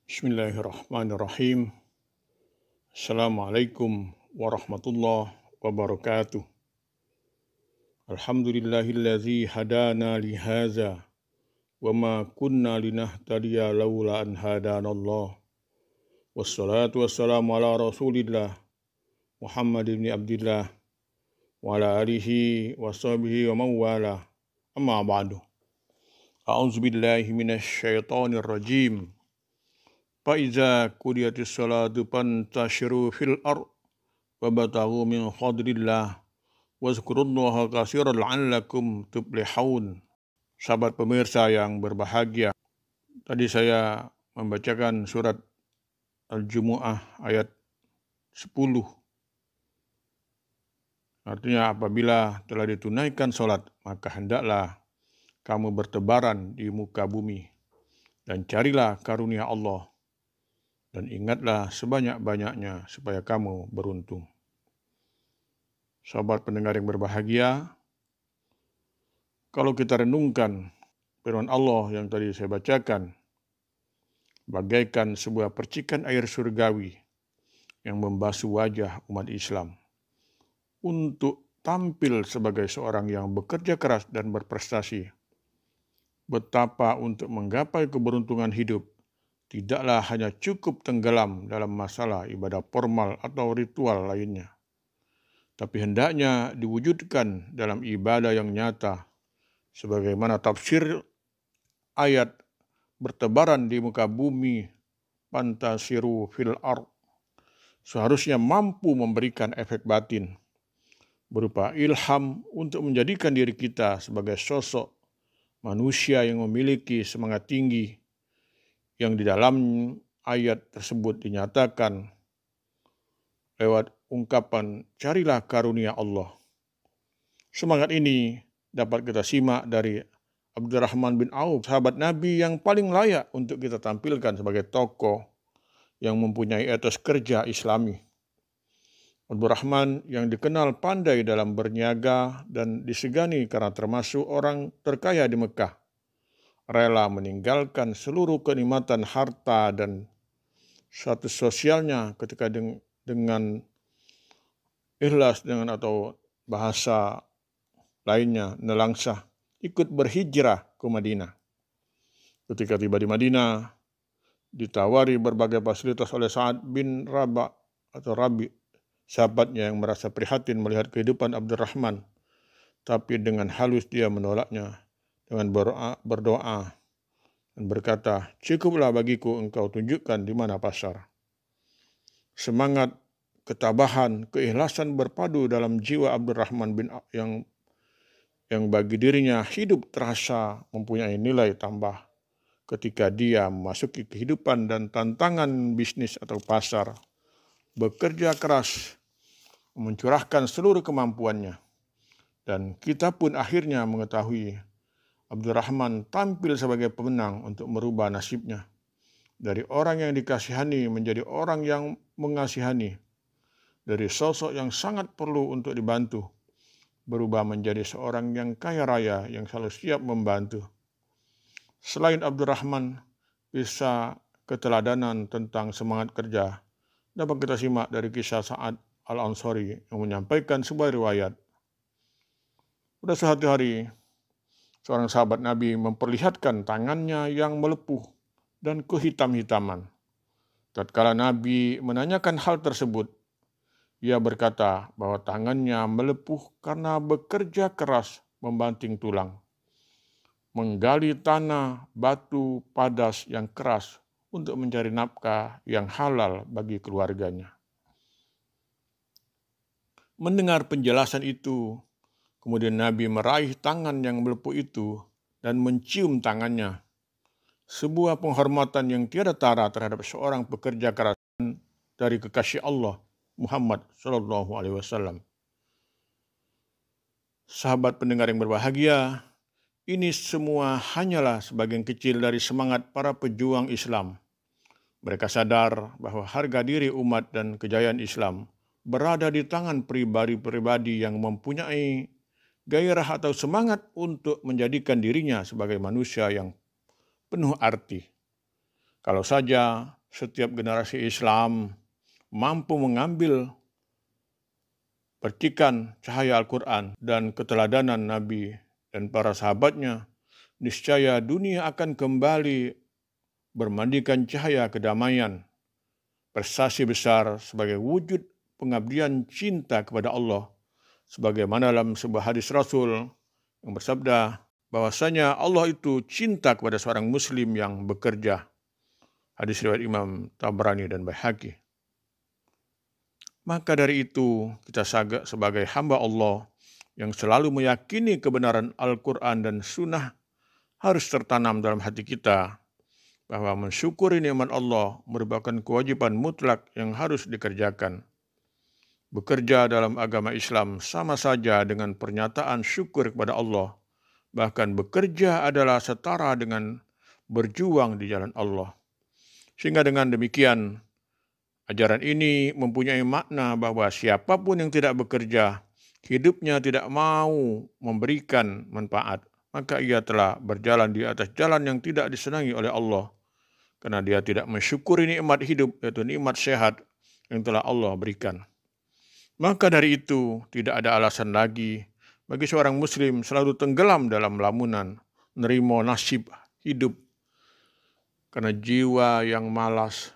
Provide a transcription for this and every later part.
Bismillahirrahmanirrahim. Assalamualaikum warahmatullahi wabarakatuh. Alhamdulillahillazi hadana lihaza wa ma kunna linahtadiya laula an hadanallah. Wassalatu wassalamu ala Rasulillah Muhammad ibn Abdillah wa ala alihi wa sahbihi wa man wala. Amma ba'du. A'udzu billahi minasy syaithanir rajim. Faiza qudiyatis salatu fantashiru fil ard wabtaghu min fadlillah wazkurullaha katsiran la'allakum tuflihun. Sahabat pemirsa yang berbahagia, tadi saya membacakan surat Al-Jumu'ah ayat 10. Artinya apabila telah ditunaikan sholat, maka hendaklah kamu bertebaran di muka bumi dan carilah karunia Allah. Dan ingatlah sebanyak-banyaknya supaya kamu beruntung. Sahabat pendengar yang berbahagia, kalau kita renungkan firman Allah yang tadi saya bacakan, bagaikan sebuah percikan air surgawi yang membasuh wajah umat Islam untuk tampil sebagai seorang yang bekerja keras dan berprestasi. Betapa untuk menggapai keberuntungan hidup tidaklah hanya cukup tenggelam dalam masalah ibadah formal atau ritual lainnya, tapi hendaknya diwujudkan dalam ibadah yang nyata, sebagaimana tafsir ayat bertebaran di muka bumi, fantasiru fil ard, seharusnya mampu memberikan efek batin, berupa ilham untuk menjadikan diri kita sebagai sosok manusia yang memiliki semangat tinggi, yang di dalam ayat tersebut dinyatakan lewat ungkapan carilah karunia Allah. Semangat ini dapat kita simak dari Abdurrahman bin Auf, sahabat Nabi yang paling layak untuk kita tampilkan sebagai tokoh yang mempunyai etos kerja Islami. Abdurrahman yang dikenal pandai dalam berniaga dan disegani karena termasuk orang terkaya di Mekah, rela meninggalkan seluruh kenikmatan harta dan status sosialnya ketika dengan ikhlas dengan atau bahasa lainnya nelangsah ikut berhijrah ke Madinah. Ketika tiba di Madinah, ditawari berbagai fasilitas oleh Sa'ad bin Rabi, sahabatnya yang merasa prihatin melihat kehidupan Abdurrahman, tapi dengan halus dia menolaknya dengan berdoa dan berkata, cukuplah bagiku engkau tunjukkan di mana pasar. Semangat, ketabahan, keikhlasan berpadu dalam jiwa Abdurrahman bin yang bagi dirinya hidup terasa mempunyai nilai tambah ketika dia memasuki kehidupan dan tantangan bisnis atau pasar, bekerja keras, mencurahkan seluruh kemampuannya. Dan kita pun akhirnya mengetahui Abdurrahman tampil sebagai pemenang untuk merubah nasibnya. Dari orang yang dikasihani menjadi orang yang mengasihani. Dari sosok yang sangat perlu untuk dibantu, berubah menjadi seorang yang kaya raya yang selalu siap membantu. Selain Abdurrahman, bisa keteladanan tentang semangat kerja dapat kita simak dari kisah Sa'ad Al-Ansari yang menyampaikan sebuah riwayat. Pada suatu hari, seorang sahabat Nabi memperlihatkan tangannya yang melepuh dan kehitam-hitaman. Tatkala Nabi menanyakan hal tersebut, ia berkata bahwa tangannya melepuh karena bekerja keras membanting tulang, menggali tanah, batu, padas yang keras untuk mencari nafkah yang halal bagi keluarganya. Mendengar penjelasan itu, kemudian Nabi meraih tangan yang melepuh itu dan mencium tangannya. Sebuah penghormatan yang tiada tara terhadap seorang pekerja keras dari kekasih Allah Muhammad SAW. Sahabat pendengar yang berbahagia, ini semua hanyalah sebagian kecil dari semangat para pejuang Islam. Mereka sadar bahwa harga diri umat dan kejayaan Islam berada di tangan pribadi-pribadi yang mempunyai gairah atau semangat untuk menjadikan dirinya sebagai manusia yang penuh arti. Kalau saja setiap generasi Islam mampu mengambil percikan cahaya Al-Quran dan keteladanan Nabi dan para sahabatnya, niscaya dunia akan kembali bermandikan cahaya kedamaian, prestasi besar sebagai wujud pengabdian cinta kepada Allah, sebagaimana dalam sebuah hadis Rasul yang bersabda bahwasanya Allah itu cinta kepada seorang muslim yang bekerja. Hadis riwayat Imam Tabrani dan Baihaqi. Maka dari itu, kita sebagai hamba Allah yang selalu meyakini kebenaran Al-Quran dan Sunnah harus tertanam dalam hati kita bahwa mensyukuri nikmat Allah merupakan kewajiban mutlak yang harus dikerjakan. Bekerja dalam agama Islam sama saja dengan pernyataan syukur kepada Allah. Bahkan bekerja adalah setara dengan berjuang di jalan Allah. Sehingga dengan demikian, ajaran ini mempunyai makna bahwa siapapun yang tidak bekerja, hidupnya tidak mau memberikan manfaat, maka ia telah berjalan di atas jalan yang tidak disenangi oleh Allah. Karena dia tidak mensyukuri nikmat hidup, yaitu nikmat sehat yang telah Allah berikan. Maka dari itu, tidak ada alasan lagi bagi seorang muslim selalu tenggelam dalam lamunan, nerimo nasib hidup. Karena jiwa yang malas,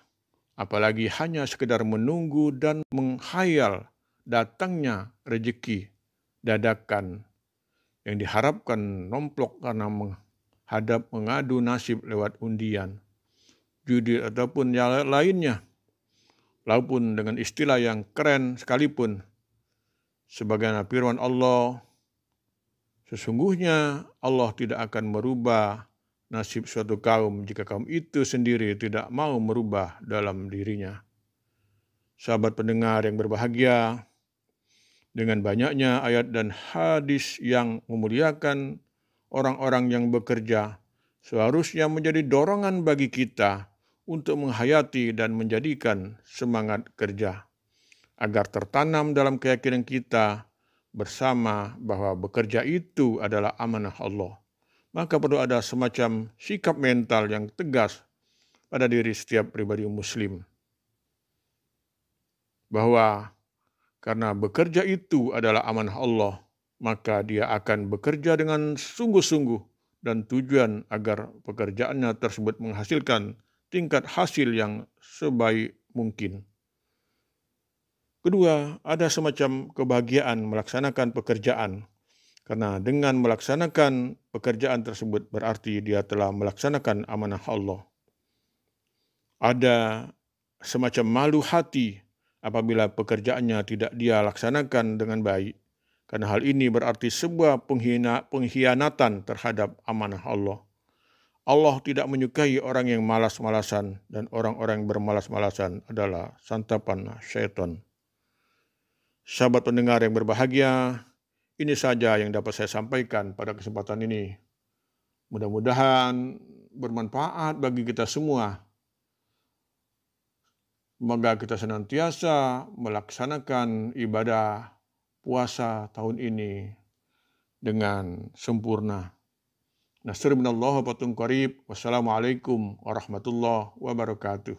apalagi hanya sekedar menunggu dan menghayal datangnya rezeki dadakan yang diharapkan nomplok karena mengadu nasib lewat undian, judi ataupun yang lainnya. Walaupun dengan istilah yang keren sekalipun, sebagaimana firman Allah, sesungguhnya Allah tidak akan merubah nasib suatu kaum jika kaum itu sendiri tidak mau merubah dalam dirinya. Sahabat pendengar yang berbahagia, dengan banyaknya ayat dan hadis yang memuliakan orang-orang yang bekerja, seharusnya menjadi dorongan bagi kita untuk menghayati dan menjadikan semangat kerja, agar tertanam dalam keyakinan kita bersama bahwa bekerja itu adalah amanah Allah. Maka perlu ada semacam sikap mental yang tegas pada diri setiap pribadi muslim. Bahwa karena bekerja itu adalah amanah Allah, maka dia akan bekerja dengan sungguh-sungguh dan tujuan agar pekerjaannya tersebut menghasilkan tingkat hasil yang sebaik mungkin. Kedua, ada semacam kebahagiaan melaksanakan pekerjaan. Karena dengan melaksanakan pekerjaan tersebut berarti dia telah melaksanakan amanah Allah. Ada semacam malu hati apabila pekerjaannya tidak dia laksanakan dengan baik. Karena hal ini berarti sebuah pengkhianatan terhadap amanah Allah. Allah tidak menyukai orang yang malas-malasan, dan orang-orang yang bermalas-malasan adalah santapan syaitan. Sahabat pendengar yang berbahagia, ini saja yang dapat saya sampaikan pada kesempatan ini. Mudah-mudahan bermanfaat bagi kita semua. Semoga kita senantiasa melaksanakan ibadah puasa tahun ini dengan sempurna. Nasr minallah wa fatun qarib. Wassalamualaikum warahmatullahi wabarakatuh.